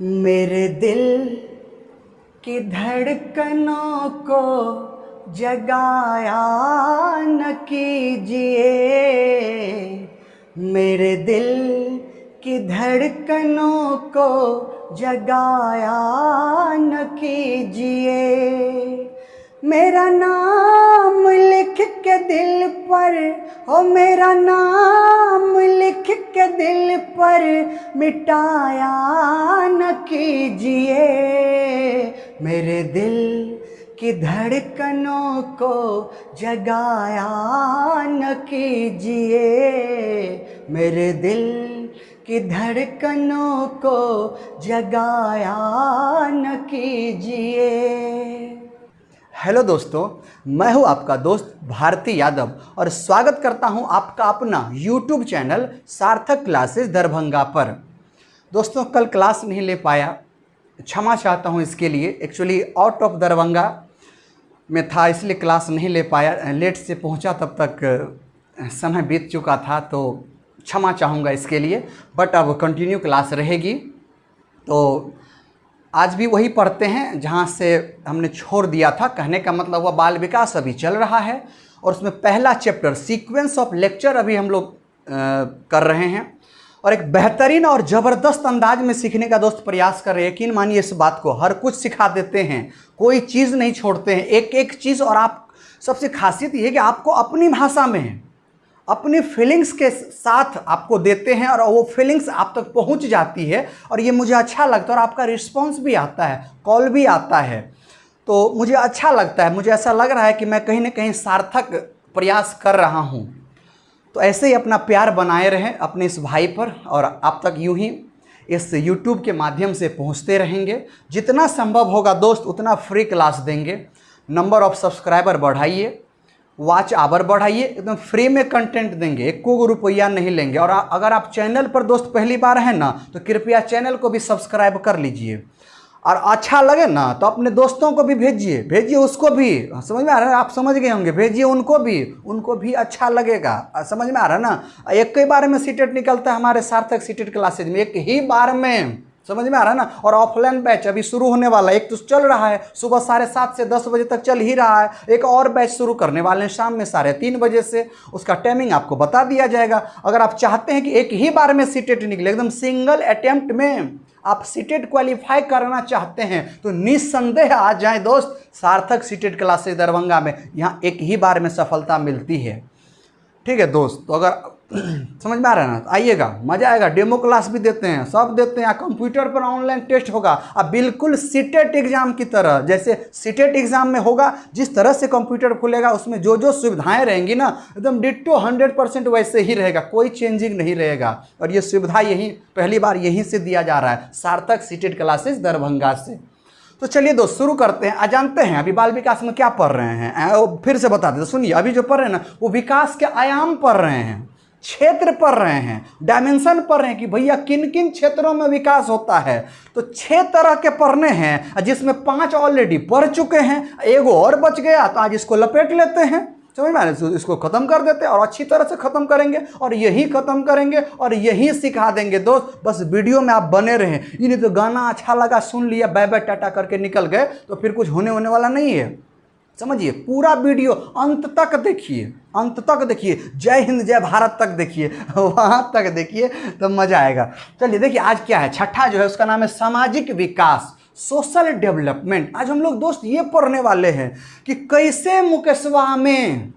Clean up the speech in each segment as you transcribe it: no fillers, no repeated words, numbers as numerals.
मेरे दिल की धड़कनों को जगाया न कीजिए। मेरे दिल की धड़कनों को जगाया न कीजिए। मेरा नाम लिख के दिल पर, ओ मेरा नाम लिख के दिल पर मिटाया न कीजिए। मेरे दिल की धड़कनों को जगाया न कीजिए। मेरे दिल की धड़कनों को जगाया न कीजिए। हेलो दोस्तों, मैं हूं आपका दोस्त भारती यादव और स्वागत करता हूं आपका अपना YouTube चैनल सार्थक क्लासेस दरभंगा पर। दोस्तों, कल क्लास नहीं ले पाया, क्षमा चाहता हूं इसके लिए। एक्चुअली आउट ऑफ दरभंगा में था, इसलिए क्लास नहीं ले पाया। लेट से पहुंचा, तब तक समय बीत चुका था, तो क्षमा चाहूँगा इसके लिए। बट अब कंटिन्यू क्लास रहेगी। तो आज भी वही पढ़ते हैं जहाँ से हमने छोड़ दिया था। कहने का मतलब हुआ बाल विकास अभी चल रहा है और उसमें पहला चैप्टर सीक्वेंस ऑफ लेक्चर अभी हम लोग कर रहे हैं और एक बेहतरीन और ज़बरदस्त अंदाज में सीखने का दोस्त प्रयास कर रहे हैं। यकीन मानिए इस बात को, हर कुछ सिखा देते हैं, कोई चीज़ नहीं छोड़ते हैं, एक एक चीज़। और आप सबसे खासियत ये है कि आपको अपनी भाषा में अपनी फीलिंग्स के साथ आपको देते हैं और वो फीलिंग्स आप तक पहुंच जाती है और ये मुझे अच्छा लगता है। और आपका रिस्पांस भी आता है, कॉल भी आता है, तो मुझे अच्छा लगता है। मुझे ऐसा लग रहा है कि मैं कहीं ना कहीं सार्थक प्रयास कर रहा हूं। तो ऐसे ही अपना प्यार बनाए रहें अपने इस भाई पर और आप तक यूं ही इस YouTube के माध्यम से पहुंचते रहेंगे। जितना संभव होगा दोस्त उतना फ्री क्लास देंगे। नंबर ऑफ सब्सक्राइबर बढ़ाइए, वॉच आवर बढ़ाइए, एकदम फ्री में कंटेंट देंगे, एक को रुपया नहीं लेंगे। और अगर आप चैनल पर दोस्त पहली बार हैं ना, तो कृपया चैनल को भी सब्सक्राइब कर लीजिए। और अच्छा लगे ना तो अपने दोस्तों को भी भेजिए उसको भी। समझ में आ रहा है? आप समझ गए होंगे, भेजिए उनको भी अच्छा लगेगा। समझ में आ रहा है ना? एक ही बार में सीटेट निकलता है हमारे सार्थक सीटेट क्लासेज में, एक ही बार में। समझ में आ रहा है ना? और ऑफलाइन बैच अभी शुरू होने वाला है। एक तो चल रहा है, सुबह 7:30 से 10 बजे तक चल ही रहा है। एक और बैच शुरू करने वाले हैं शाम में 3:30 बजे से। उसका टाइमिंग आपको बता दिया जाएगा। अगर आप चाहते हैं कि एक ही बार में सीटेट निकले, एकदम सिंगल अटेम्प्ट में आप सीटेट क्वालिफाई करना चाहते हैं, तो निस्संदेह आ जाएं दोस्त सार्थक सीटेट क्लासेस दरभंगा में। यहाँ एक ही बार में सफलता मिलती है। ठीक है दोस्त, तो अगर समझ में आ रहा है ना, आइएगा, मजा आएगा। डेमो क्लास भी देते हैं, सब देते हैं। कंप्यूटर पर ऑनलाइन टेस्ट होगा। अब बिल्कुल सीटेट एग्जाम की तरह, जैसे सीटेट एग्जाम में होगा, जिस तरह से कंप्यूटर खुलेगा उसमें जो जो सुविधाएं रहेंगी ना, एकदम डिट्टो 100% वैसे ही रहेगा, कोई चेंजिंग नहीं रहेगा। और ये सुविधा यही पहली बार यहीं से दिया जा रहा है, सार्थक सीटेट क्लासेस दरभंगा से। तो चलिए दोस्त शुरू करते हैं। जानते हैं अभी बाल विकास में क्या पढ़ रहे हैं? वो फिर से बता देते, सुनिए। अभी जो पढ़ रहे हैं ना, वो विकास के आयाम पढ़ रहे हैं, क्षेत्र पढ़ रहे हैं, डायमेंशन पढ़ रहे हैं कि भैया किन किन क्षेत्रों में विकास होता है। तो 6 तरह के पढ़ने हैं, जिसमें 5 ऑलरेडी पढ़ चुके हैं, एगो और बच गया, तो आज इसको लपेट लेते हैं। समझ में आ रहा है? इसको खत्म कर देते हैं और अच्छी तरह से खत्म करेंगे और यही खत्म करेंगे और यही सिखा देंगे दोस्त। बस वीडियो में आप बने रहें। ये नहीं तो गाना अच्छा लगा, सुन लिया, बाय बाय टाटा करके निकल गए, तो फिर कुछ होने वाला नहीं है। समझिए, पूरा वीडियो अंत तक देखिए, अंत तक देखिए, जय हिंद जय भारत तक देखिए, वहां तक देखिए तो मजा आएगा। चलिए देखिए आज क्या है। छठा जो है उसका नाम है सामाजिक विकास, सोशल डेवलपमेंट। आज हम लोग दोस्त ये पढ़ने वाले हैं कि कैसे मुकेशवा में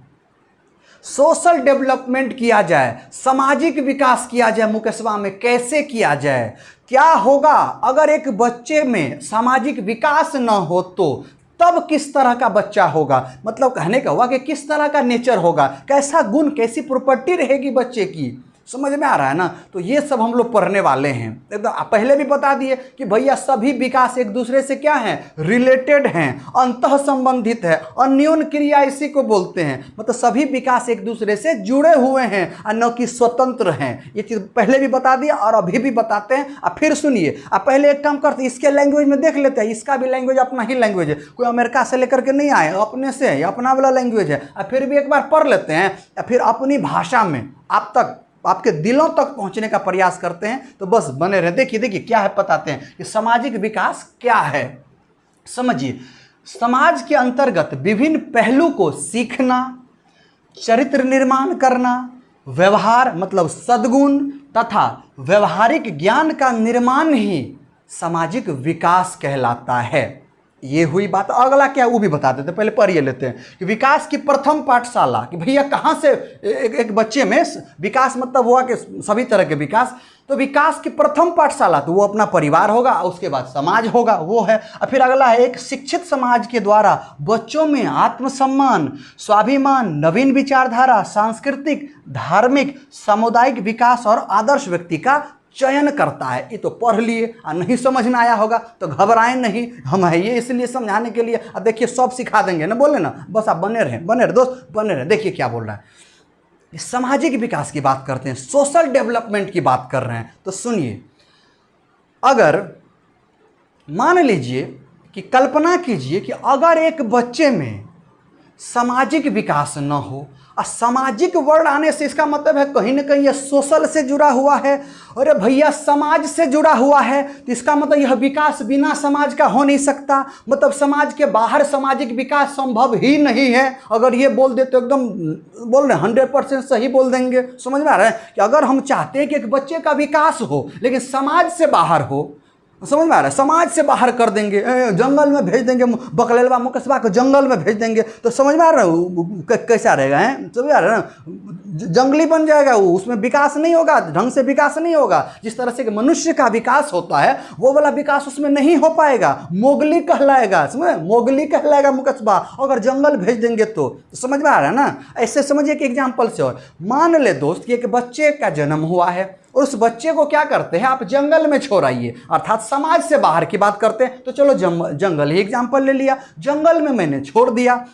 सोशल डेवलपमेंट किया जाए, सामाजिक विकास किया जाए। मुकेशवा में कैसे किया जाए, क्या होगा अगर एक बच्चे में सामाजिक विकास न हो, तो तब किस तरह का बच्चा होगा। मतलब कहने का हुआ कि किस तरह का नेचर होगा, कैसा गुण, कैसी प्रॉपर्टी रहेगी बच्चे की। समझ में आ रहा है ना? तो ये सब हम लोग पढ़ने वाले हैं। एकदम पहले भी बता दिए कि भैया सभी विकास एक दूसरे से क्या है, रिलेटेड हैं, अंतः संबंधित है, अन्योन्य क्रिया इसी को बोलते हैं। मतलब सभी विकास एक दूसरे से जुड़े हुए हैं और न कि स्वतंत्र हैं। ये चीज़ पहले भी बता दिया और अभी भी बताते हैं। अब फिर सुनिए। अब पहले एक काम करते, इसके लैंग्वेज में देख लेते हैं। इसका भी लैंग्वेज अपना ही लैंग्वेज है, कोई अमेरिका से लेकर के नहीं आए, अपने से अपना वाला लैंग्वेज है। अब फिर भी एक बार पढ़ लेते हैं, फिर अपनी भाषा में आप तक आपके दिलों तक पहुंचने का प्रयास करते हैं, तो बस बने रहे। देखिए देखिए क्या है, बताते हैं कि सामाजिक विकास क्या है। समझिए, समाज के अंतर्गत विभिन्न पहलू को सीखना, चरित्र निर्माण करना, व्यवहार मतलब सद्गुण तथा व्यवहारिक ज्ञान का निर्माण ही सामाजिक विकास कहलाता है। ये हुई बात। अगला क्या वो भी बता देते, पहले पढ़िए लेते हैं कि विकास की प्रथम पाठशाला, कि भैया कहाँ से एक बच्चे में विकास मतलब हुआ कि सभी तरह के विकास। तो विकास की प्रथम पाठशाला तो वो अपना परिवार होगा, उसके बाद समाज होगा, वो है। और फिर अगला है, एक शिक्षित समाज के द्वारा बच्चों में आत्मसम्मान, स्वाभिमान, नवीन विचारधारा, सांस्कृतिक, धार्मिक, सामुदायिक विकास और आदर्श व्यक्ति का चयन करता है। ये तो पढ़ लिए और नहीं समझ में आया होगा तो घबराएं नहीं, हम है ये इसलिए समझाने के लिए। अब देखिए सब सिखा देंगे ना, बोले ना, बस आप बने रहे दोस्त, बने रहे। देखिए क्या बोल रहा है, सामाजिक विकास की बात करते हैं, सोशल डेवलपमेंट की बात कर रहे हैं। तो सुनिए, अगर मान लीजिए कि कल्पना कीजिए कि अगर एक बच्चे में सामाजिक विकास न हो, और सामाजिक वर्ड आने से इसका मतलब है कहीं ना कहीं यह सोशल से जुड़ा हुआ है। अरे भैया समाज से जुड़ा हुआ है, तो इसका मतलब यह विकास बिना समाज का हो नहीं सकता, मतलब समाज के बाहर सामाजिक विकास संभव ही नहीं है। अगर ये बोल दे तो एकदम बोल रहे 100% सही बोल देंगे। समझ में आ रहा है कि अगर हम चाहते हैं कि एक बच्चे का विकास हो लेकिन समाज से बाहर हो, समझ में आ रहा है, समाज से बाहर कर देंगे, जंगल में भेज देंगे, बकलेलवा मुकसबा को जंगल में भेज देंगे, तो समझ में आ रहा है कैसा रहेगा, है समझ में आ रहा है ना, जंगली बन जाएगा वो, उसमें विकास नहीं होगा, ढंग से विकास नहीं होगा। जिस तरह से मनुष्य का विकास होता है वो वाला विकास उसमें नहीं हो पाएगा, मोगली कहलाएगा, समझ, मोगली कहलाएगा मुकसबा, अगर जंगल भेज देंगे तो समझ में आ रहा है ना। ऐसे समझिए कि एग्जाम्पल से, और मान ले दोस्त कि एक बच्चे का जन्म हुआ है और उस बच्चे को क्या करते हैं, आप जंगल में छोड़ आइए, अर्थात समाज से बाहर की बात करते हैं। तो चलो जंगल ही एग्जाम्पल ले लिया, जंगल में मैंने छोड़ दिया,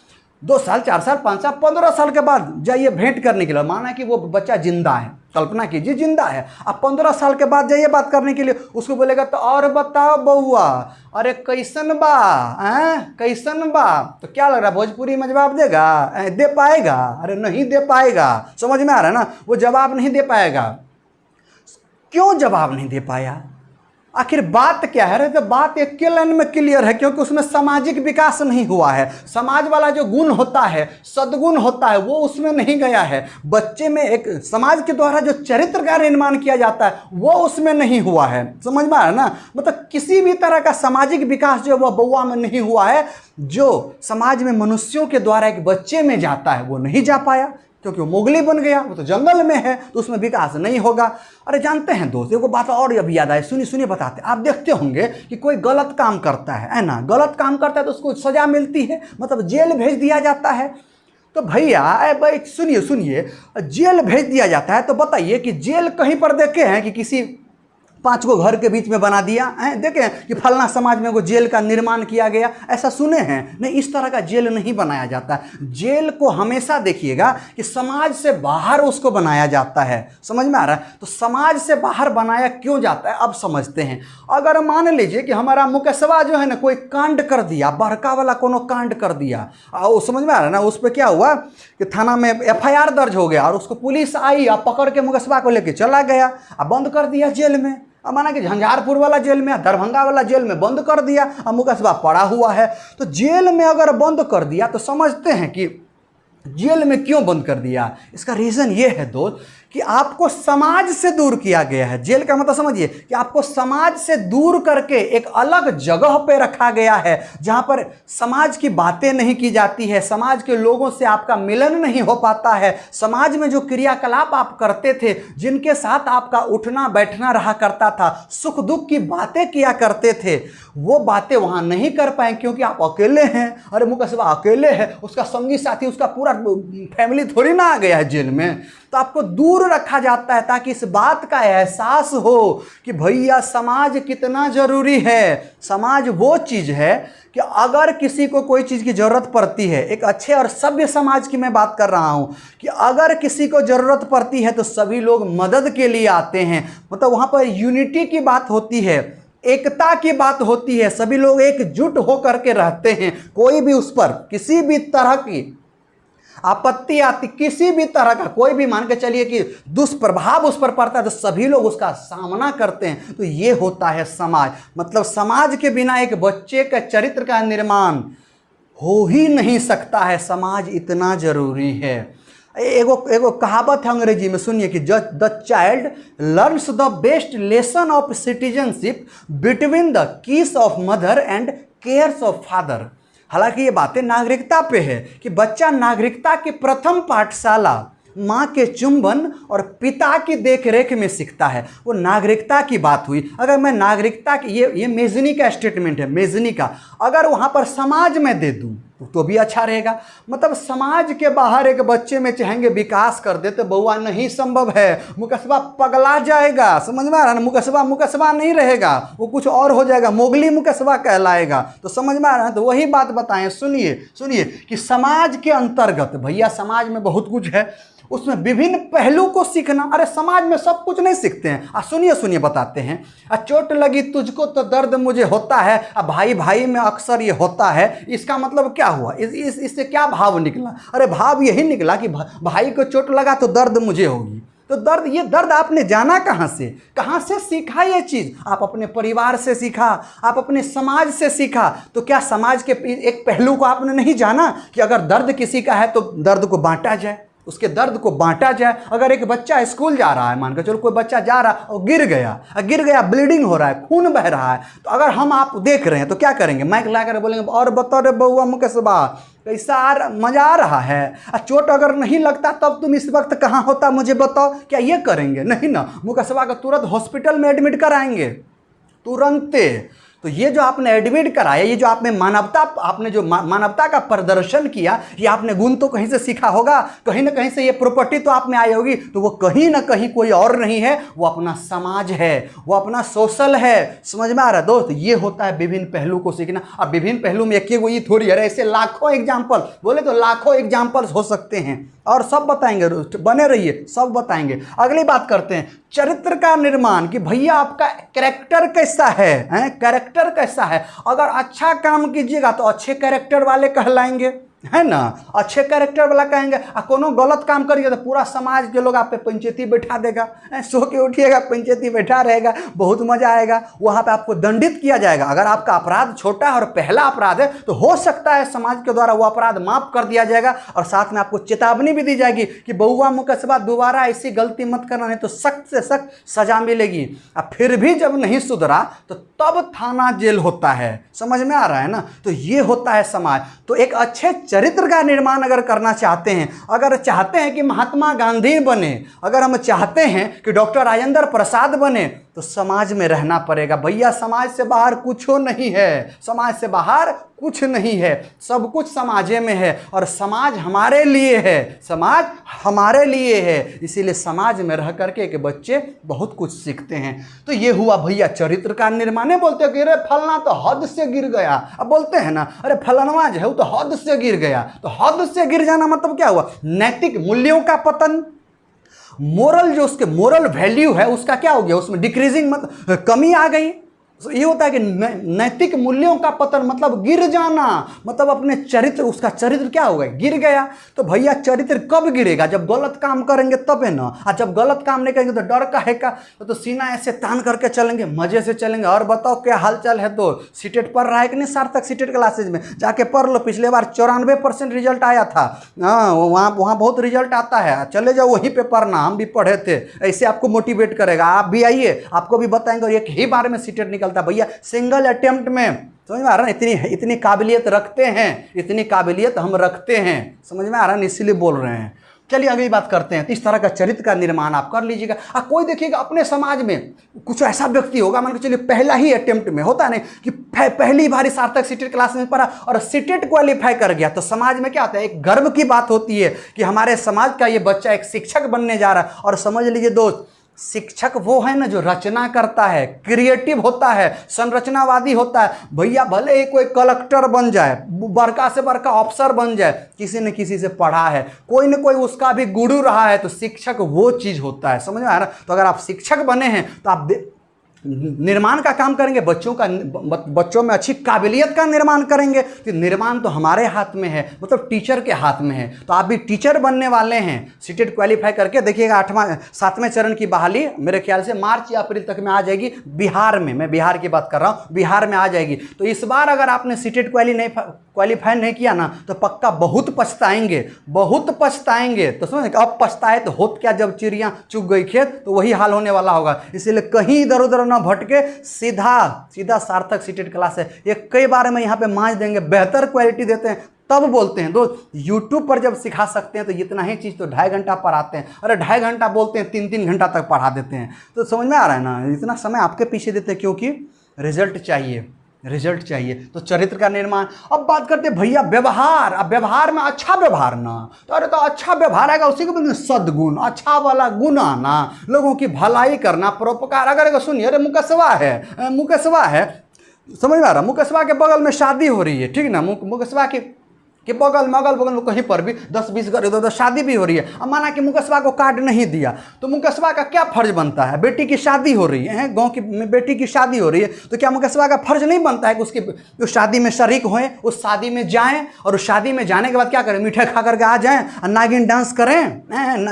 2 साल 4 साल 5 साल 15 साल के बाद जाइए भेंट करने के लिए, माना कि वो बच्चा जिंदा है, कल्पना कीजिए जिंदा है, अब 15 साल के बाद जाइए बात करने के लिए, उसको बोलेगा तो और बताओ बउआ, अरे कैसन बा, कैसन बा, तो क्या लग रहा है भोजपुरी में जवाब देगा, दे पाएगा? अरे नहीं दे पाएगा। समझ में आ रहा है ना, वो जवाब नहीं दे पाएगा। क्यों जवाब नहीं दे पाया? आखिर बात क्या है? तो बात एक के लाइन में क्लियर है, क्योंकि उसमें सामाजिक विकास नहीं हुआ है। समाज वाला जो गुण होता है, सद्गुण होता है, वो उसमें नहीं गया है। बच्चे में एक समाज के द्वारा जो चरित्र का निर्माण किया जाता है वो उसमें नहीं हुआ है। समझ में आ रहा है ना, मतलब किसी भी तरह का सामाजिक विकास जो वह बउआ में नहीं हुआ है, जो समाज में मनुष्यों के द्वारा एक बच्चे में जाता है वो नहीं जा पाया, क्योंकि वो मोगली बन गया, वो तो जंगल में है, तो उसमें विकास नहीं होगा। अरे जानते हैं दोस्त, एक बात और अभी याद आए, सुनिए सुनिए बताते हैं। आप देखते होंगे कि कोई गलत काम करता है ना, गलत काम करता है तो उसको सजा मिलती है, मतलब जेल भेज दिया जाता है। तो भैया भाई सुनिए सुनिए, जेल भेज दिया जाता है तो बताइए कि जेल कहीं पर देखे हैं कि किसी 5 को घर के बीच में बना दिया है, देखें कि फलना समाज में वो जेल का निर्माण किया गया, ऐसा सुने हैं? नहीं, इस तरह का जेल नहीं बनाया जाता। जेल को हमेशा देखिएगा कि समाज से बाहर उसको बनाया जाता है। समझ में आ रहा है? तो समाज से बाहर बनाया क्यों जाता है अब समझते हैं। अगर मान लीजिए कि हमारा मुकेशवा जो है ना कोई कांड कर दिया, बड़का वाला कोनो कांड कर दिया, और समझ में आ रहा है ना, उस पर क्या हुआ कि थाना में FIR दर्ज हो गया और उसको पुलिस आई और पकड़ के मुकेशवा को लेके चला गया और बंद कर दिया जेल में। अब माना कि झंझारपुर वाला जेल में, दरभंगा वाला जेल में बंद कर दिया, अब मुकेशवा पड़ा हुआ है। तो जेल में अगर बंद कर दिया तो समझते हैं कि जेल में क्यों बंद कर दिया। इसका रीज़न ये है दोस्त कि आपको समाज से दूर किया गया है। जेल का मतलब समझिए कि आपको समाज से दूर करके एक अलग जगह पे रखा गया है, जहां पर समाज की बातें नहीं की जाती है, समाज के लोगों से आपका मिलन नहीं हो पाता है, समाज में जो क्रियाकलाप आप करते थे, जिनके साथ आपका उठना बैठना रहा करता था, सुख दुख की बातें किया करते थे, वो बातें वहां नहीं कर पाए क्योंकि आप अकेले हैं। अरे मुकेशवा अकेले है, उसका संगी साथी, उसका पूरा फैमिली थोड़ी ना आ गया है जेल में, तो आपको दूर रखा जाता है ताकि इस बात का एहसास हो कि भैया समाज कितना जरूरी है। समाज वो चीज़ है कि अगर किसी को कोई चीज़ की ज़रूरत पड़ती है, एक अच्छे और सभ्य समाज की मैं बात कर रहा हूँ, कि अगर किसी को ज़रूरत पड़ती है तो सभी लोग मदद के लिए आते हैं, मतलब वहाँ पर यूनिटी की बात होती है, एकता की बात होती है, सभी लोग एकजुट होकर के रहते हैं। कोई भी उस पर किसी भी तरह की आपत्ति आती किसी भी तरह का, कोई भी मान के चलिए कि दुष्प्रभाव उस पर पड़ता है तो सभी लोग उसका सामना करते हैं। तो ये होता है समाज। मतलब समाज के बिना एक बच्चे का चरित्र का निर्माण हो ही नहीं सकता है। समाज इतना जरूरी है। एगो कहावत है अंग्रेजी में, सुनिए कि the child learns the best lesson of citizenship between the किस of mother and cares of father. हालांकि ये बातें नागरिकता पे है कि बच्चा नागरिकता की प्रथम पाठशाला माँ के चुंबन और पिता की देखरेख में सीखता है। वो नागरिकता की बात हुई। अगर मैं नागरिकता की, ये मेजनी का स्टेटमेंट है, मेजनी का, अगर वहाँ पर समाज में दे दूँ तो भी अच्छा रहेगा। मतलब समाज के बाहर एक बच्चे में चाहेंगे विकास कर दे तो बउआ नहीं संभव है। मुकस्बा पगला जाएगा, समझ में आ रहा है ना। मुकस्बा नहीं रहेगा, वो कुछ और हो जाएगा, मोगली मुकस्बा कहलाएगा। तो समझ में आ रहा है। तो वही बात बताएं, सुनिए कि समाज के अंतर्गत, भैया समाज में बहुत कुछ है, उसमें विभिन्न पहलू को सीखना। अरे समाज में सब कुछ नहीं सीखते हैं। सुनिए बताते हैं। चोट लगी तुझको तो दर्द मुझे होता है। भाई भाई में अक्सर ये होता है। इसका मतलब क्या हुआ? इससे क्या भाव निकला? अरे भाव यही निकला कि भाई को चोट लगा तो दर्द मुझे होगी। तो ये दर्द आपने जाना कहाँ से सीखा? ये चीज़ आप अपने परिवार से सीखा, आप अपने समाज से सीखा। तो क्या समाज के एक पहलू को आपने नहीं जाना कि अगर दर्द किसी का है तो दर्द को बांटा जाए, उसके दर्द को बांटा जाए। अगर एक बच्चा स्कूल जा रहा है, मानकर चलो कोई बच्चा जा रहा है और गिर गया, ब्लीडिंग हो रहा है, खून बह रहा है, तो अगर हम आप देख रहे हैं तो क्या करेंगे? माइक ला कर बोलेंगे और बताओ रे बउआ मुकस्बा कैसा मजा आ रहा है? चोट अगर नहीं लगता तब तुम इस वक्त कहाँ होता मुझे बताओ? क्या ये करेंगे? नहीं ना। मुकस्बा को तुरंत हॉस्पिटल में एडमिट कराएंगे, तुरंत। तो ये जो आपने एडमिट कराया, ये जो आपने मानवता का प्रदर्शन किया, ये आपने गुण तो कहीं से सीखा होगा, कहीं ना कहीं से ये प्रॉपर्टी तो आप में आई होगी। तो वो कहीं ना कहीं कोई और नहीं है, वो अपना समाज है, वो अपना सोशल है। समझ में आ रहा है दोस्त? ये होता है विभिन्न पहलू को सीखना। अब विभिन्न पहलू में एक ही थोड़ी है, ऐसे लाखों एग्जाम्पल, बोले तो लाखों एग्जाम्पल्स हो सकते हैं और सब बताएंगे। बने रहिए, सब बताएंगे। अगली बात करते हैं चरित्र का निर्माण, कि भैया आपका कैरेक्टर कैसा है, कैरेक्टर कैसा है। अगर अच्छा काम कीजिएगा तो अच्छे कैरेक्टर वाले कहलाएंगे, है ना, अच्छे कैरेक्टर वाला कहेंगे। कोनो गलत काम करिए तो पूरा समाज के लोग आप पे पंचायती बैठा देगा, सो के उठिएगा पंचायती बैठा रहेगा, बहुत मजा आएगा। वहाँ पे आपको दंडित किया जाएगा। अगर आपका अपराध छोटा है और पहला अपराध है तो हो सकता है समाज के द्वारा वो अपराध माफ कर दिया जाएगा और साथ में आपको चेतावनी भी दी जाएगी कि बउआ मुकस्बा दोबारा ऐसी गलती मत करना, नहीं तो सख्त से सख्त सजा मिलेगी। अब फिर भी जब नहीं सुधरा तो तब थाना जेल होता है। समझ में आ रहा है ना? तो ये होता है समाज। तो एक अच्छे चरित्र का निर्माण अगर करना चाहते हैं, अगर चाहते हैं कि महात्मा गांधी बने, अगर हम चाहते हैं कि डॉक्टर राजेंद्र प्रसाद बने, तो समाज में रहना पड़ेगा। भैया समाज से बाहर कुछ नहीं है, समाज से बाहर कुछ नहीं है, सब कुछ समाजे में है और समाज हमारे लिए है, समाज हमारे लिए है। इसीलिए समाज में रह करके के बच्चे बहुत कुछ सीखते हैं। तो ये हुआ भैया चरित्र का निर्माण। बोलते हो कि अरे फलना तो हद से गिर गया। अब बोलते हैं ना, अरे फलनवा जो है वो तो हद से गिर गया। तो हद से गिर जाना मतलब क्या हुआ? नैतिक मूल्यों का पतन, मोरल जो उसके मोरल वैल्यू है उसका क्या हो गया? उसमें डिक्रीजिंग, मतलब कमी आ गई। तो ये होता है कि नैतिक मूल्यों का पतन मतलब गिर जाना, मतलब अपने चरित्र, उसका चरित्र क्या हो गया? गिर गया। तो भैया चरित्र कब गिरेगा? जब गलत काम करेंगे तब है ना। और जब गलत काम नहीं करेंगे तो डर काहे का? तो सीना ऐसे तान करके चलेंगे, मजे से चलेंगे। और बताओ क्या हालचाल है? तो सीटेट पढ़ रहा है कि नहीं? सार्थक सीटेट क्लासेज में जाके पढ़ लो। पिछले बार 94% रिजल्ट आया था। हाँ, वहाँ बहुत रिजल्ट आता है, चले जाओ वहीं पर पढ़ना। हम भी पढ़े थे, ऐसे आपको मोटिवेट करेगा। आप भी आइए, आपको भी बताएंगे। और एक ही बार में सीटेट निकल भैया सिंगल अटेम्प्ट में। समझ में आ रहा है? इतनी काबिलियत रखते हैं, इतनी काबिलियत हम रखते हैं। समझ में आ रहा है? इसीलिए बोल रहे हैं। चलिए अगली बात करते हैं। तो इस तरह का चरित्र का निर्माण आप कर लीजिएगा। कोई देखिएगा अपने समाज में कुछ ऐसा व्यक्ति होगा, मान के चलिए पहला ही अटेम्प्ट में, होता नहीं कि पहली बार सार्थक सीटेट क्लास में पढ़ा और सीटेट क्वालिफाई कर गया। तो समाज में क्या होता है? एक गर्व की बात होती है कि हमारे समाज का ये बच्चा एक शिक्षक बनने जा रहा है। और समझ लीजिए दोस्त, शिक्षक वो है ना जो रचना करता है, क्रिएटिव होता है, संरचनावादी होता है। भैया भले ही कोई कलेक्टर बन जाए, बड़का से बड़का अफसर बन जाए, किसी न किसी से पढ़ा है, कोई न कोई उसका भी गुरु रहा है, तो शिक्षक वो चीज़ होता है। समझ में आ रहा है? तो अगर आप शिक्षक बने हैं तो निर्माण का काम करेंगे, बच्चों में अच्छी काबिलियत का निर्माण करेंगे। तो निर्माण तो हमारे हाथ में है, मतलब टीचर के हाथ में है। तो आप भी टीचर बनने वाले हैं, सीटेट क्वालिफाई करके देखिएगा 7वें चरण की बहाली मेरे ख्याल से मार्च या अप्रैल तक में आ जाएगी बिहार में। मैं बिहार की बात कर रहा हूँ, बिहार में आ जाएगी। तो इस बार अगर आपने सीटेट क्वालिफाई नहीं किया ना तो पक्का बहुत पछताएंगे, बहुत पछताएंगे। तो समझ, अब पछताए तो होत क्या, जब चिड़िया चुग गई खेत तो वही हाल होने वाला होगा। इसलिए कहीं इधर उधर ना भटके, सीधा सार्थक सीटेट क्लास है। ये कई बार में यहाँ पे मांझ देंगे, बेहतर क्वालिटी देते हैं तब बोलते हैं। दोस्त यूट्यूब पर जब सिखा सकते हैं तो इतना ही चीज़ तो 2.5 घंटा पढ़ाते हैं। अरे 2.5 घंटा बोलते हैं, 3-3 घंटा तक पढ़ा देते हैं। तो समझ में आ रहा है ना, इतना समय आपके पीछे देते हैं क्योंकि रिजल्ट चाहिए, रिजल्ट चाहिए। तो चरित्र का निर्माण। अब बात करते हैं भैया व्यवहार। अब व्यवहार में अच्छा व्यवहार ना, तो अरे तो अच्छा व्यवहार आएगा, उसी को बोलते हैं सद्गुण, अच्छा वाला गुण आना, लोगों की भलाई करना, परोपकार। अगर सुनिए, अरे मुकस्वा है, मुकस्वा है, समझ में आ रहा, मुकस्वा के बगल में शादी हो रही है, ठीक ना, मुकस्वा के बगल में अगल बगल में कहीं पर भी 10-20 घर इधर शादी भी हो रही है। अब माना कि मुकस्वा को कार्ड नहीं दिया तो मुकस्वा का क्या फर्ज बनता है? बेटी की शादी हो रही है, गांव की बेटी की शादी हो रही है, तो क्या मुकस्वा का फर्ज नहीं बनता है कि उसकी उस शादी में शरीक होएं, उस शादी में जाएं, और उस शादी में जाने के बाद क्या करें? मीठा खा करके आ जाएं और नागिन डांस करें,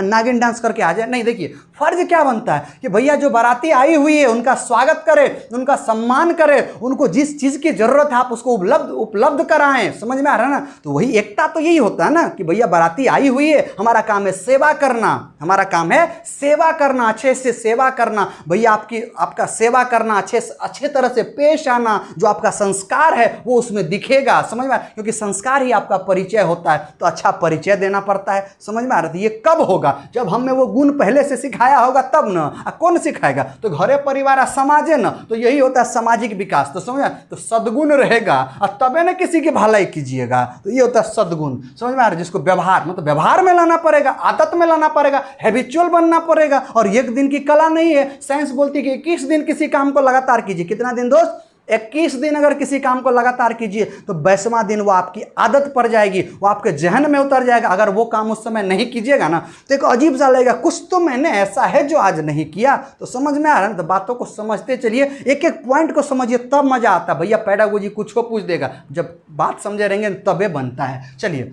नागिन डांस करके आ जाए? नहीं, देखिए फर्ज क्या बनता है कि भैया जो बाराती आई हुई है उनका स्वागत करे, उनका सम्मान करे, उनको जिस चीज़ की जरूरत है आप उसको उपलब्ध कराएं। समझ में आ रहा है ना? तो वही एकता तो यही होता है ना कि भैया बाराती आई हुई है, हमारा काम है सेवा करना, हमारा काम है सेवा करना, अच्छे से सेवा करना। भैया आपका सेवा करना, अच्छे तरह से पेश आना, जो आपका संस्कार है वो उसमें दिखेगा। समझ में? क्योंकि संस्कार ही आपका परिचय होता है, तो अच्छा परिचय देना पड़ता है। समझ में आ रहा है? ये कब होगा? जब हमें वो गुण पहले से सिखाया होगा तब ना। कौन सिखाएगा? तो घरे परिवार समाज है ना, तो यही होता है सामाजिक विकास। तो समझ, तो सद्गुण रहेगा और तबे ना किसी की भलाई कीजिएगा। तो ये होता है सद्गुण। समझ में आ रहा है? जिसको व्यवहार, मतलब व्यवहार में लाना पड़ेगा, आदत में लाना पड़ेगा, हैबिचुअल बनना पड़ेगा। और एक दिन की कला नहीं है। साइंस बोलती है कि 21 दिन किसी काम को लगातार कीजिए। कितना दिन दोस्त? 21 दिन अगर किसी काम को लगातार कीजिए तो 22वां दिन वो आपकी आदत पड़ जाएगी, वो आपके जहन में उतर जाएगा। अगर वो काम उस समय नहीं कीजिएगा ना तो एक अजीब सा लगेगा, कुछ तो मैंने ऐसा है जो आज नहीं किया। तो समझ में आ रहा है? तो बातों को समझते चलिए, एक एक पॉइंट को समझिए, तब मजा आता है। भैया पेडागोजी कुछ को पूछ देगा, जब बात समझे रहेंगे तबे बनता है। चलिए,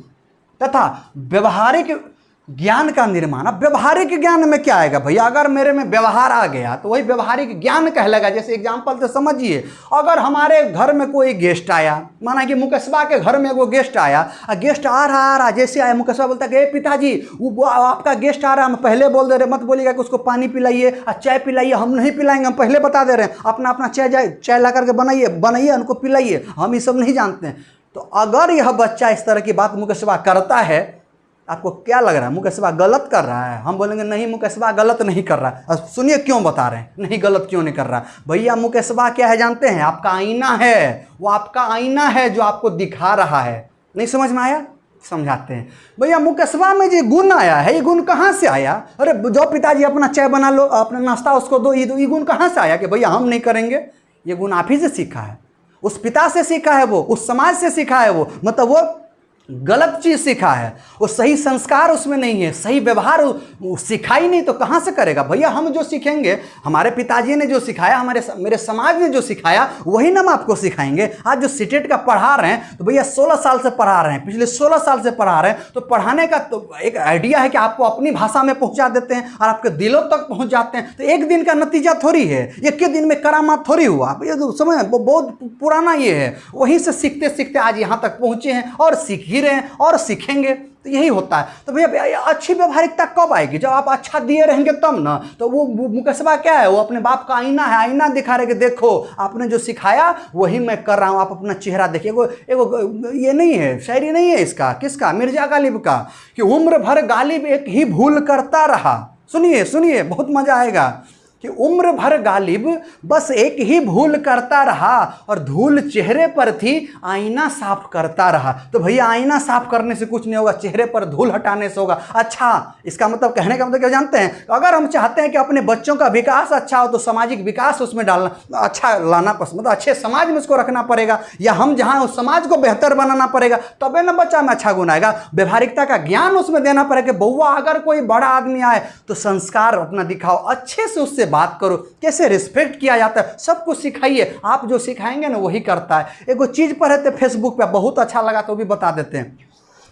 तथा व्यवहारिक ज्ञान का निर्माण। अब व्यवहारिक ज्ञान में क्या आएगा भैया? अगर मेरे में व्यवहार आ गया तो वही व्यवहारिक ज्ञान कहलाएगा। जैसे एग्जांपल से समझिए, अगर हमारे घर में कोई गेस्ट आया, माना कि मुकस्बा के घर में वो गेस्ट आया, गेस्ट आ रहा जैसे आया, मुकस्बा बोलता है पिताजी वो आपका गेस्ट आ रहा है। हम पहले बोल दे रहे, मत बोलिएगा कि उसको पानी पिलाइए और चाय पिलाइए, हम नहीं पिलाएंगे, हम पहले बता दे रहे हैं। अपना चाय ला करके बनाइए उनको पिलाइए, हम ये सब नहीं जानते हैं। तो अगर यह बच्चा इस तरह की बात मुकस्बा करता है, आपको क्या लग रहा है? मुकस्बा गलत कर रहा है? हम बोलेंगे नहीं, मुकस्बा गलत नहीं कर रहा है। सुनिए क्यों बता रहे हैं, नहीं गलत क्यों नहीं कर रहा। भैया मुकस्बा क्या है जानते हैं? आपका आईना है, वो आपका आईना है जो आपको दिखा रहा है। नहीं समझ में आया? समझाते हैं। भैया मुकस्बा में जो गुण आया है, ये गुण कहाँ से आया? अरे जो पिताजी अपना चाय बना लो, अपना नाश्ता उसको दो, ये गुण कहाँ से आया कि भैया हम नहीं करेंगे? ये गुण आप ही से सीखा है, उस पिता से सीखा है, वो उस समाज से सीखा है, वो मतलब वो गलत चीज़ सीखा है, वो सही संस्कार उसमें नहीं है, सही व्यवहार सिखा ही नहीं, तो कहाँ से करेगा? भैया हम जो सीखेंगे, हमारे पिताजी ने जो सिखाया, मेरे समाज ने जो सिखाया, वही ना हम आपको सिखाएंगे। आज जो सीटेट का पढ़ा रहे हैं तो भैया 16 साल से पढ़ा रहे हैं, पिछले 16 साल से पढ़ा रहे हैं। तो पढ़ाने का तो एक आइडिया है कि आपको अपनी भाषा में पहुँचा देते हैं और आपके दिलों तक पहुँच जाते हैं। तो एक दिन का नतीजा थोड़ी है, एक के दिन में करामात थोड़ी हुआ। भैया तो समझ, बहुत पुराना ये है, वहीं से सीखते सीखते आज यहाँ तक पहुँचे हैं और सीख ही रहे हैं और सीखेंगे। तो यही होता है। तो भैया अच्छी व्यवहारिकता कब आएगी? जब आप अच्छा दिए रहेंगे तब ना। तो वो मुकस्बा क्या है? वो अपने बाप का आईना है, आईना दिखा रहे कि देखो आपने जो सिखाया वही मैं कर रहा हूँ, आप अपना चेहरा देखिए। एगो ये नहीं है, शायरी नहीं है इसका, किसका? मिर्जा गालिब का, कि उम्र भर गालिब एक ही भूल करता रहा। सुनिए बहुत मजा आएगा कि उम्र भर गालिब बस एक ही भूल करता रहा और धूल चेहरे पर थी, आईना साफ करता रहा। तो भैया आईना साफ करने से कुछ नहीं होगा, चेहरे पर धूल हटाने से होगा। अच्छा, इसका मतलब, कहने का मतलब क्या जानते हैं? अगर हम चाहते हैं कि अपने बच्चों का विकास अच्छा हो तो सामाजिक विकास उसमें डालना, अच्छा लाना पसंद, मतलब अच्छे समाज में उसको रखना पड़ेगा, या हम जहाँ उस समाज को बेहतर बनाना पड़ेगा, तबे ना बच्चा में अच्छा गुण आएगा। व्यवहारिकता का ज्ञान उसमें देना पड़ेगा। बउआ अगर कोई बड़ा आदमी आए तो संस्कार अपना दिखाओ, अच्छे से उससे बात करो, कैसे रिस्पेक्ट किया जाता है, सब कुछ सिखाइए। आप जो सिखाएंगे ना वही करता है। एगो चीज़ पढ़े थे फेसबुक पे, बहुत अच्छा लगा तो भी बता देते हैं।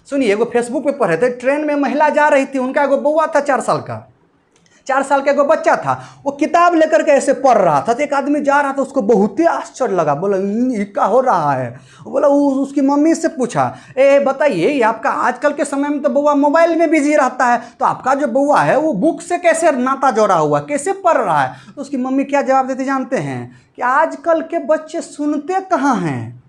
सुनिए, एगो फेसबुक पे पढ़े थे, ट्रेन में महिला जा रही थी, उनका एगो बउआ था 4 साल का, 4 साल का एगो बच्चा था, वो किताब लेकर के ऐसे पढ़ रहा था। तो एक आदमी जा रहा था, उसको बहुत ही आश्चर्य लगा, बोला ये क्या हो रहा है। बोला उसकी मम्मी से पूछा, बताइए ये आपका आजकल के समय में तो बउआ मोबाइल में बिजी रहता है, तो आपका जो बउआ है वो बुक से कैसे नाता जोड़ा हुआ, कैसे पढ़ रहा है। तो उसकी मम्मी क्या जवाब देती जानते हैं कि आजकल के बच्चे सुनते कहाँ हैं,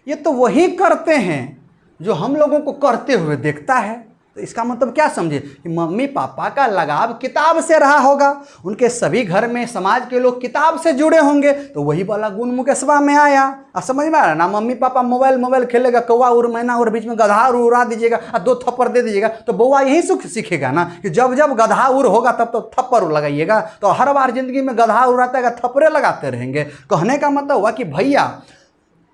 ये तो वही करते हैं जो हम लोगों को करते हुए देखता है। तो इसका मतलब क्या समझे कि मम्मी पापा का लगाव किताब से रहा होगा, उनके सभी घर में समाज के लोग किताब से जुड़े होंगे, तो वही वाला गुण मुकेशवा में आया। अब समझ में आ रहा ना, मम्मी पापा मोबाइल खेलेगा, कौवा उड़ मैना उड़, बीच में गधा उड़ा दीजिएगा और 2 थप्पड़ दे दीजिएगा, तो बउआ यही सुख सीखेगा ना कि जब जब गधा उड़ होगा तब तो थप्पड़ लगाइएगा। तो हर बार जिंदगी में गधा उड़ाता है थप्पड़े लगाते रहेंगे। कहने का मतलब हुआ कि भैया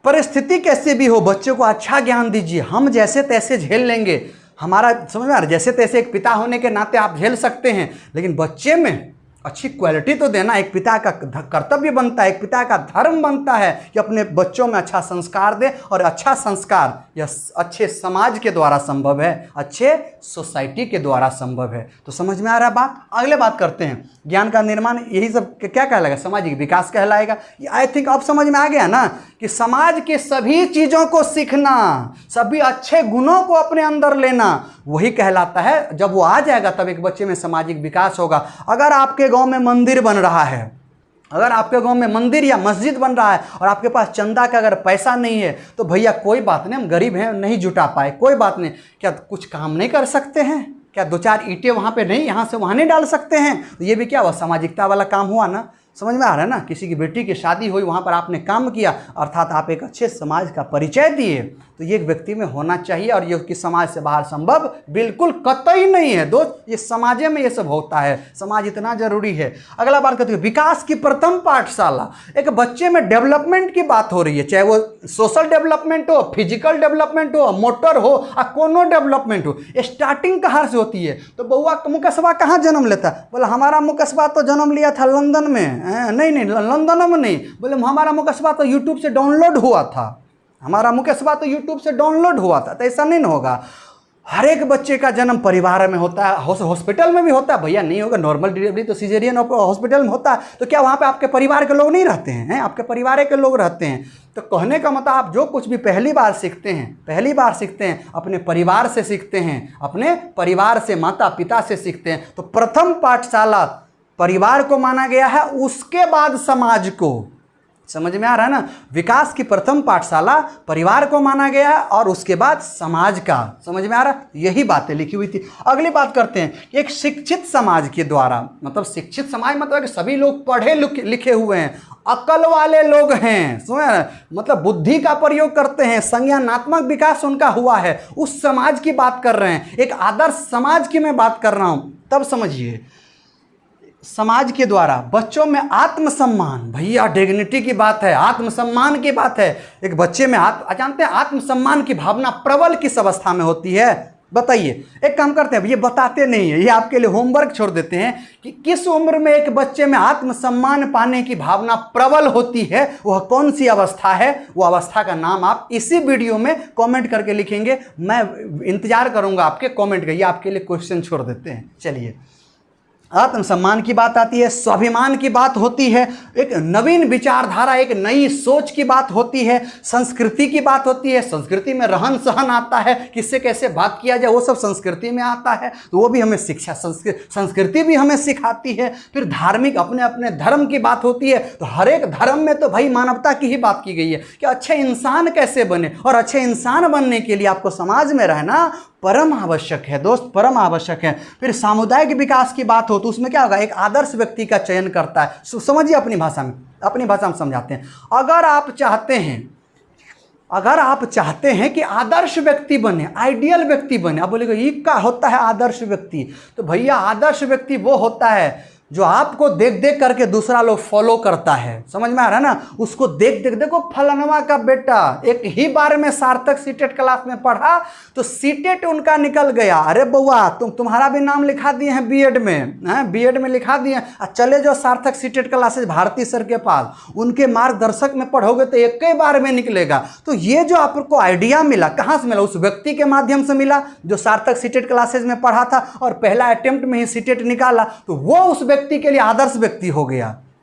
परिस्थिति कैसे भी हो, बच्चों को अच्छा ज्ञान दीजिए। हम जैसे तैसे झेल लेंगे, हमारा समझ में आ रहा, जैसे तैसे एक पिता होने के नाते आप झेल सकते हैं, लेकिन बच्चे में अच्छी क्वालिटी तो देना एक पिता का कर्तव्य बनता है, एक पिता का धर्म बनता है कि अपने बच्चों में अच्छा संस्कार दे। और अच्छा संस्कार यह अच्छे समाज के द्वारा संभव है, अच्छे सोसाइटी के द्वारा संभव है। तो समझ में आ रहा है बात। अगले बात करते हैं, ज्ञान का निर्माण यही सब क्या कहलाएगा, सामाजिक विकास कहलाएगा। आई थिंक अब समझ में आ गया ना कि समाज के सभी चीज़ों को सीखना, सभी अच्छे गुणों को अपने अंदर लेना, वही कहलाता है। जब वो आ जाएगा तब एक बच्चे में सामाजिक विकास होगा। अगर आपके गांव में मंदिर बन रहा है, अगर आपके गांव में मंदिर या मस्जिद बन रहा है और आपके पास चंदा का अगर पैसा नहीं है, तो भैया कोई बात नहीं, हम गरीब हैं नहीं जुटा पाए, कोई बात नहीं, क्या कुछ काम नहीं कर सकते हैं, क्या 2-4 ईंटें वहाँ पे नहीं, यहाँ से वहाँ नहीं डाल सकते हैं। तो ये भी क्या हुआ, सामाजिकता वाला काम हुआ ना। समझ में आ रहा है ना, किसी की बेटी की शादी हुई, वहाँ पर आपने काम किया, अर्थात आप एक अच्छे समाज का परिचय दिए। तो ये एक व्यक्ति में होना चाहिए, और ये कि समाज से बाहर संभव बिल्कुल कतई नहीं है दोस्त। ये समाज में ये सब होता है, समाज इतना जरूरी है। अगला बात करते हैं विकास की प्रथम पाठशाला। एक बच्चे में डेवलपमेंट की बात हो रही है, चाहे वो सोशल डेवलपमेंट हो, फिजिकल डेवलपमेंट हो, मोटर हो, या कोनो डेवलपमेंट हो, स्टार्टिंग कहाँ से होती है। तो बउआ मुकेशवा कहाँ जन्म लेता है, बोला हमारा मुकेशवा तो जन्म लिया था लंदन में। नहीं लंदन में नहीं, बोले हमारा मुकेशवा तो यूट्यूब से डाउनलोड हुआ था, हमारा मुकेशवा तो यूट्यूब से डाउनलोड हुआ था। तो ऐसा नहीं होगा। हर एक बच्चे का जन्म परिवार में होता है, हॉस्पिटल में भी होता है। भैया नहीं होगा, नॉर्मल डिलीवरी तो सिजेरियन हॉस्पिटल में होता है। तो क्या वहाँ पे आपके परिवार के लोग नहीं रहते हैं, आपके परिवार के लोग रहते हैं। तो कहने का मतलब आप जो कुछ भी पहली बार सीखते हैं अपने परिवार से सीखते हैं, अपने परिवार से, माता पिता से सीखते हैं। तो प्रथम पाठशाला परिवार को माना गया है, उसके बाद समाज को। समझ में आ रहा है ना, विकास की प्रथम पाठशाला परिवार को माना गया है और उसके बाद समाज का। समझ में आ रहा, यही बातें लिखी हुई थी। अगली बात करते हैं, एक शिक्षित समाज के द्वारा, मतलब शिक्षित समाज मतलब कि सभी लोग पढ़े लिखे हुए हैं, अकल वाले लोग हैं, मतलब बुद्धि का प्रयोग करते हैं, संज्ञानात्मक विकास उनका हुआ है, उस समाज की बात कर रहे हैं। एक आदर्श समाज की मैं बात कर रहा हूं, तब समझिए। समाज के द्वारा बच्चों में आत्मसम्मान, भैया डिग्निटी की बात है, आत्मसम्मान की बात है। एक बच्चे में जानते हैं आत्मसम्मान की भावना प्रबल किस अवस्था में होती है, बताइए। एक काम करते हैं, ये बताते नहीं है, ये आपके लिए होमवर्क छोड़ देते हैं कि किस उम्र में एक बच्चे में आत्मसम्मान पाने की भावना प्रबल होती है, वह कौन सी अवस्था है। वो अवस्था का नाम आप इसी वीडियो में कमेंट करके लिखेंगे, मैं इंतजार करूंगा आपके कमेंट का। ये आपके लिए क्वेश्चन छोड़ देते हैं। चलिए, आत्मसम्मान की बात आती है, स्वाभिमान की बात होती है, एक नवीन विचारधारा, एक नई सोच की बात होती है, संस्कृति की बात होती है। संस्कृति में रहन सहन आता है, किससे कैसे बात किया जाए वो सब संस्कृति में आता है, तो वो भी हमें शिक्षा, संस्कृति भी हमें सिखाती है। फिर धार्मिक, अपने अपने धर्म की बात होती है। तो हर एक धर्म में तो भाई मानवता की ही बात की गई है कि अच्छे इंसान कैसे बने, और अच्छे इंसान बनने के लिए आपको समाज में रहना परम आवश्यक है दोस्त, परम आवश्यक है। फिर सामुदायिक विकास की बात हो तो उसमें क्या होगा, एक आदर्श व्यक्ति का चयन करता है। समझिए, अपनी भाषा में समझाते हैं। अगर आप चाहते हैं कि आदर्श व्यक्ति बने, आइडियल व्यक्ति बने, आप बोलेगा ये क्या होता है आदर्श व्यक्ति। तो भैया आदर्श व्यक्ति वो होता है जो आपको देख देख करके दूसरा लोग फॉलो करता है, समझ में आ रहा है ना, उसको देख देख, देखो फलानवा का बेटा एक ही बार में सार्थक सीटेट क्लास में पढ़ा तो सीटेट उनका निकल गया, अरे बउआ तुम्हारा भी नाम लिखा दिए हैं बीएड में, हैं बीएड में लिखा दिए हैं, चले जाओ सार्थक सीटेट क्लासेज भारती सर के पास, उनके मार्गदर्शक में पढ़ोगे तो एक ही बार में निकलेगा। तो ये जो आपको आइडिया मिला कहाँ से मिला? उस व्यक्ति के माध्यम से मिला जो सार्थक सीटेट क्लासेज में पढ़ा था और पहला अटेम्प्ट में ही सीटेट निकाला, तो वो उस व्यक्ति के लिए आदर्श व्यक्ति हो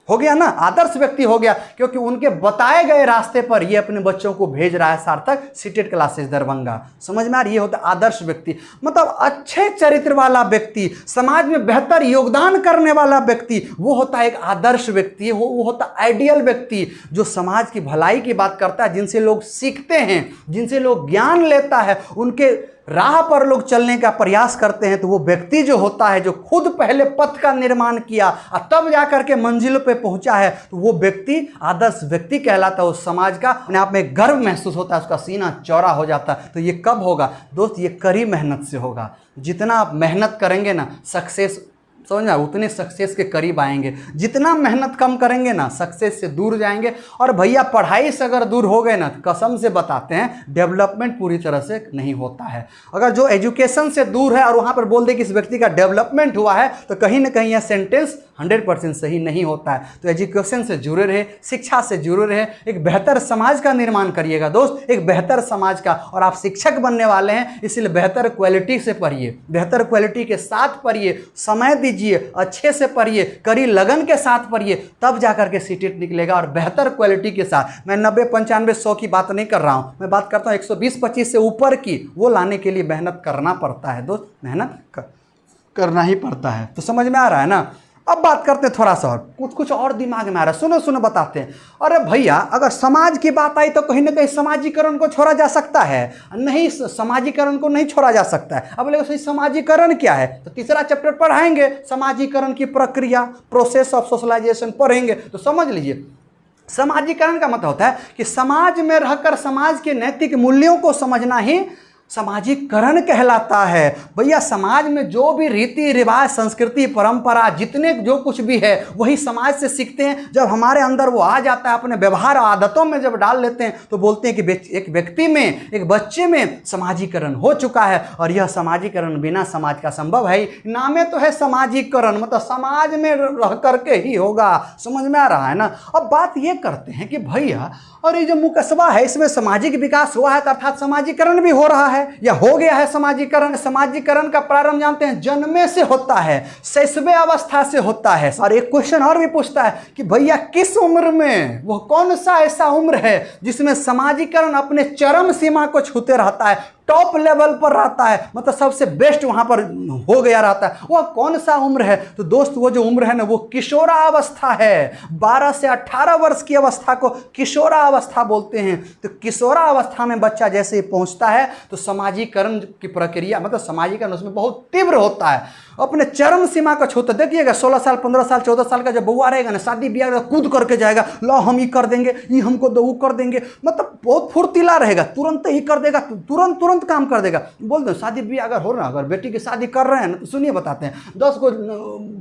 गया ना, आदर्श व्यक्ति हो गया, क्योंकि उनके बताए गए रास्ते पर ये अपने बच्चों को भेज रहा है सार्थक सीटेट क्लासेस दरभंगा। समझ में आ रही? ये होता है आदर्श व्यक्ति, मतलब अच्छे चरित्र वाला व्यक्ति, समाज में बेहतर योगदान करने वाला व्यक्ति, वो होता है एक आदर्श व्यक्ति, वो होता है आइडियल व्यक्ति जो समाज की भलाई की बात करता है, जिनसे लोग सीखते हैं, जिनसे लोग ज्ञान लेता है, उनके राह पर लोग चलने का प्रयास करते हैं। तो वो व्यक्ति जो होता है, जो खुद पहले पथ का निर्माण किया और तब जाकर के मंजिल पे पहुंचा है, तो वो व्यक्ति आदर्श व्यक्ति कहलाता है। उस समाज का अपने आप में गर्व महसूस होता है, उसका सीना चौड़ा हो जाता है। तो ये कब होगा दोस्त? ये कड़ी मेहनत से होगा। जितना आप मेहनत करेंगे ना, सक्सेस समझना उतने सक्सेस के करीब आएंगे। जितना मेहनत कम करेंगे ना, सक्सेस से दूर जाएंगे। और भैया पढ़ाई से अगर दूर हो गए ना, कसम से बताते हैं डेवलपमेंट पूरी तरह से नहीं होता है। अगर जो एजुकेशन से दूर है और वहाँ पर बोल दे कि इस व्यक्ति का डेवलपमेंट हुआ है, तो कहीं ना कहीं यह सेंटेंस 100% सही नहीं होता है। तो एजुकेशन से जुड़े रहे, शिक्षा से जुड़े रहे, एक बेहतर समाज का निर्माण करिएगा दोस्त, एक बेहतर समाज का। और आप शिक्षक बनने वाले हैं, इसलिए बेहतर क्वालिटी से पढ़िए, बेहतर क्वालिटी के साथ पढ़िए, समय दीजिए, अच्छे से पढ़िए, कड़ी लगन के साथ पढ़िए, तब जाकर के सीटेट निकलेगा। और बेहतर क्वालिटी के साथ, मैं 90, 95, 100 की बात नहीं कर रहा हूं, मैं बात करता हूं 120, 25 से ऊपर की। वो लाने के लिए मेहनत करना पड़ता है दोस्त, मेहनत करना ही पड़ता है। तो समझ में आ रहा है ना? अब बात करते हैं थोड़ा सा और कुछ और दिमाग में आ रहा है, सुनो बताते हैं। अरे भैया अगर समाज की बात आई तो कहीं ना कहीं समाजीकरण को छोड़ा जा सकता है? नहीं, समाजीकरण को नहीं छोड़ा जा सकता है। अब लेकिन समाजीकरण क्या है? तो तीसरा चैप्टर पढ़ाएंगे, समाजीकरण की प्रक्रिया, प्रोसेस ऑफ सोशलाइजेशन पढ़ेंगे। तो समझ लीजिए, समाजीकरण का मतलब होता है कि समाज में रहकर समाज के नैतिक मूल्यों को समझना ही समाजीकरण कहलाता है। भैया समाज में जो भी रीति रिवाज, संस्कृति, परंपरा, जितने जो कुछ भी है वही समाज से सीखते हैं। जब हमारे अंदर वो आ जाता है, अपने व्यवहार आदतों में जब डाल लेते हैं, तो बोलते हैं कि एक व्यक्ति में, एक बच्चे में समाजीकरण हो चुका है। और यह समाजीकरण बिना समाज का संभव है ही। नामे तो है समाजीकरण, मतलब समाज में रह करके ही होगा। समझ में आ रहा है ना? अब बात ये करते हैं कि भैया और ये जो मुकस्बा है, इसमें सामाजिक विकास हुआ है, अर्थात समाजीकरण भी हो रहा है या हो गया है समाजीकरण। समाजीकरण का प्रारंभ जानते हैं, जन्मे से होता है, शैशव अवस्था से होता है। और एक क्वेश्चन और भी पूछता है कि भैया किस उम्र में, वो कौन सा ऐसा उम्र है जिसमें समाजीकरण अपने चरम सीमा को छूते रहता है, टॉप लेवल पर रहता है, मतलब सबसे बेस्ट वहां पर हो गया रहता है? वह कौन सा उम्र है? तो दोस्त वो जो उम्र है ना, वो किशोरावस्था है। 12 से 18 वर्ष की अवस्था को किशोरावस्था बोलते हैं। तो किशोरावस्था में बच्चा जैसे ही पहुंचता है तो समाजीकरण की प्रक्रिया, मतलब समाजीकरण उसमें बहुत तीव्र होता है, अपने चरम सीमा को छूता। देखिएगा 16 साल, 15 साल, 14 साल का जब बउआ रहेगा ना, शादी ब्याह कूद करके जाएगा, लो हम ये कर देंगे, ये हमको दो, वो कर देंगे, मतलब बहुत फुर्तीला रहेगा, तुरंत ही कर देगा, तुरंत काम कर देगा। बोल दो शादी भी अगर हो रहा, अगर बेटी की शादी कर रहे हैं ना, तो सुनिए बताते हैं, 10 को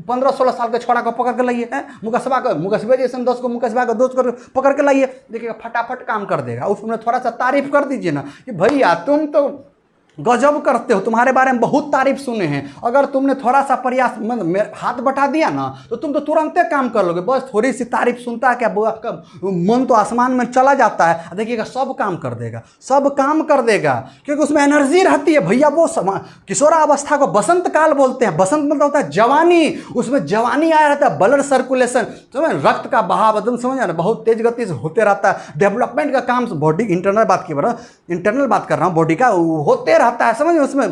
15-16 साल के छोड़ा को पकड़ के लाइए, मुकस्बे जैसे 10 को मुकस्बा का दोस्त को पकड़ के लाइए, देखिएगा फटाफट काम कर देगा। उसमें थोड़ा सा तारीफ कर दीजिए ना कि भैया तुम तो गजब करते हो, तुम्हारे बारे में बहुत तारीफ सुने हैं। अगर तुमने थोड़ा सा प्रयास हाथ बटा दिया ना, तो तुम तो तुरंत काम कर लोगे। बस थोड़ी सी तारीफ सुनता है क्या आपका मन तो आसमान में चला जाता है। देखिएगा सब काम कर देगा, सब काम कर देगा, क्योंकि उसमें एनर्जी रहती है। भैया वो किशोरावस्था को बसंत काल बोलते हैं। बसंत मतलब होता है जवानी, उसमें जवानी आया रहता है, ब्लड सर्कुलेशन, समझ, रक्त का बहाव एकदम समझ ना बहुत तेज गति से होते रहता है। डेवलपमेंट का काम बॉडी, इंटरनल बात कर रहा हूँ, बॉडी का होते रहता है, समझ, उसमें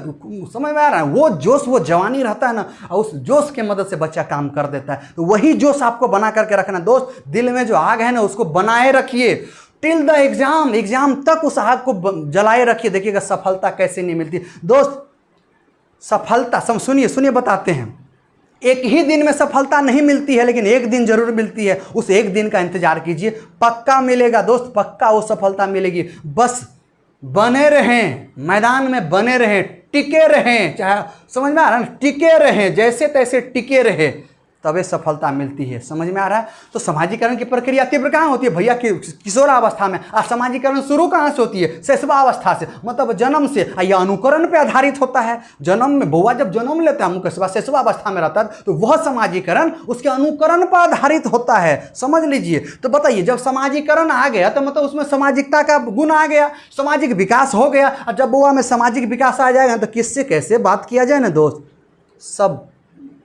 समझ में आ रहा है। वो जोश, वो जवानी रहता है ना, और उस जोश के मदद से बच्चा काम कर देता है। तो वही जोश आपको बना करके रखना दोस्त। दिल में जो आग है ना, उसको बनाए रखिए टिल द एग्जाम तक उस आग को जलाए रखिए। देखिएगा सफलता कैसे नहीं मिलती दोस्त। सफलता सुनिए बताते हैं, एक ही दिन में सफलता नहीं मिलती है, लेकिन एक दिन जरूर मिलती है। उस एक दिन का इंतजार कीजिए, पक्का मिलेगा दोस्त, पक्का वो सफलता मिलेगी। बस बने रहें, मैदान में बने रहें, टिके रहें, चाहे समझ में आ रहा है, टिके रहें, जैसे तैसे टिके रहे। तबे सफलता मिलती है। समझ में आ रहा है? तो समाजीकरण की प्रक्रिया तीव्र कहाँ होती है भैया? किशोरावस्था में। और समाजीकरण शुरू कहाँ से होती है? शैशवावस्था से, मतलब जन्म से। यह अनुकरण पे आधारित होता है। जन्म में बउआ जब जन्म लेता है, मुख्य शैशवावस्था में रहता है, तो वह समाजीकरण उसके अनुकरण पर आधारित होता है। समझ लीजिए। तो बताइए, जब समाजीकरण आ गया तो मतलब उसमें सामाजिकता का गुण आ गया, सामाजिक विकास हो गया। और जब बउआ में सामाजिक विकास आ जाएगा तो किससे कैसे बात किया जाए ना दोस्त, सब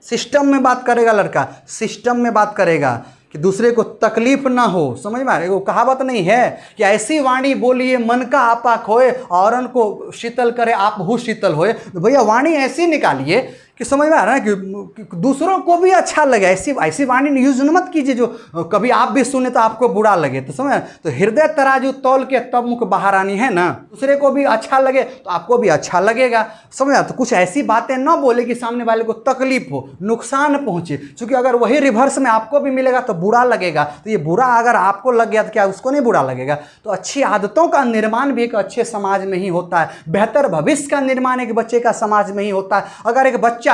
सिस्टम में बात करेगा लड़का, सिस्टम में बात करेगा कि दूसरे को तकलीफ ना हो। समझ में आ रहा है? वो कहावत नहीं है कि ऐसी वाणी बोलिए मन का आपा खोए, औरन को शीतल करे आप हु शीतल होए। तो भैया वाणी ऐसी निकालिए कि समझ में आ रहा है कि दूसरों को भी अच्छा लगे। ऐसी वाणी यूज मत कीजिए जो कभी आप भी सुने तो आपको बुरा लगे। तो समझ, तो हृदय तराजू तौल के तब मुख बाहर आनी है ना। दूसरे को भी अच्छा लगे तो आपको भी अच्छा लगेगा। समझ, तो कुछ ऐसी बातें ना बोले कि सामने वाले को तकलीफ हो, नुकसान पहुंचे। क्योंकि अगर वही रिवर्स में आपको भी मिलेगा तो बुरा लगेगा। तो ये बुरा अगर आपको लग गया तो क्या उसको नहीं बुरा लगेगा? तो अच्छी आदतों का निर्माण भी एक अच्छे समाज में ही होता है। बेहतर भविष्य का निर्माण एक बच्चे का समाज में ही होता है। अगर एक बच्चा,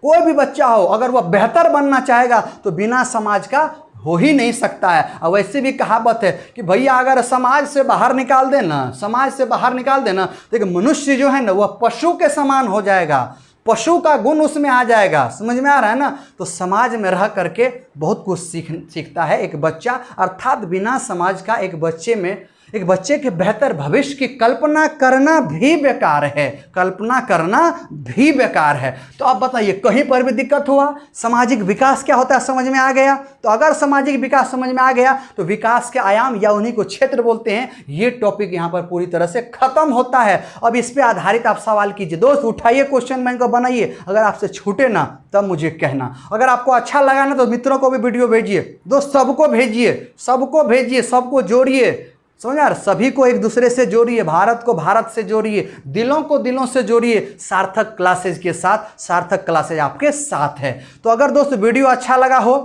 कोई भी बच्चा हो, अगर वह बेहतर बनना चाहेगा तो बिना समाज का हो ही नहीं सकता है। और वैसे भी कहावत है कि भैया अगर समाज से बाहर निकाल देना, समाज से बाहर निकाल देना तो एक मनुष्य जो है ना वह पशु के समान हो जाएगा, पशु का गुण उसमें आ जाएगा। समझ में आ रहा है ना? तो समाज में रह करके बहुत कुछ सीखता है एक बच्चा। अर्थात बिना समाज का एक बच्चे के बेहतर भविष्य की कल्पना करना भी बेकार है, कल्पना करना भी बेकार है। तो आप बताइए, कहीं पर भी दिक्कत हुआ? सामाजिक विकास क्या होता है समझ में आ गया? तो अगर सामाजिक विकास समझ में आ गया तो विकास के आयाम या उन्हीं को क्षेत्र बोलते हैं, ये टॉपिक यहाँ पर पूरी तरह से खत्म होता है। अब इस पे आधारित आप सवाल कीजिए दोस्त, उठाइए क्वेश्चन बैंक को बनाइए। अगर आपसे छूटे ना तब मुझे कहना। अगर आपको अच्छा लगा ना तो मित्रों को भी वीडियो भेजिए दोस्त, सबको भेजिए, सबको भेजिए, सबको जोड़िए। समझ यार, सभी को एक दूसरे से जोड़िए, भारत को भारत से जोड़िए, दिलों को दिलों से जोड़िए। सार्थक क्लासेज के साथ, सार्थक क्लासेज आपके साथ है। तो अगर दोस्त वीडियो अच्छा लगा हो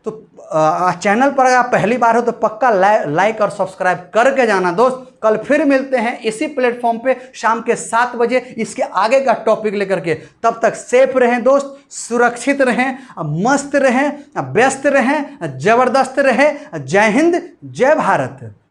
तो चैनल पर अगर आप पहली बार हो तो पक्का लाइक और सब्सक्राइब करके जाना दोस्त। कल फिर मिलते हैं इसी प्लेटफॉर्म पे शाम के 7 बजे इसके आगे का टॉपिक लेकर के। तब तक सेफ रहें दोस्त, सुरक्षित रहें, मस्त रहें, व्यस्त रहें, जबरदस्त रहें। जय हिंद, जय भारत।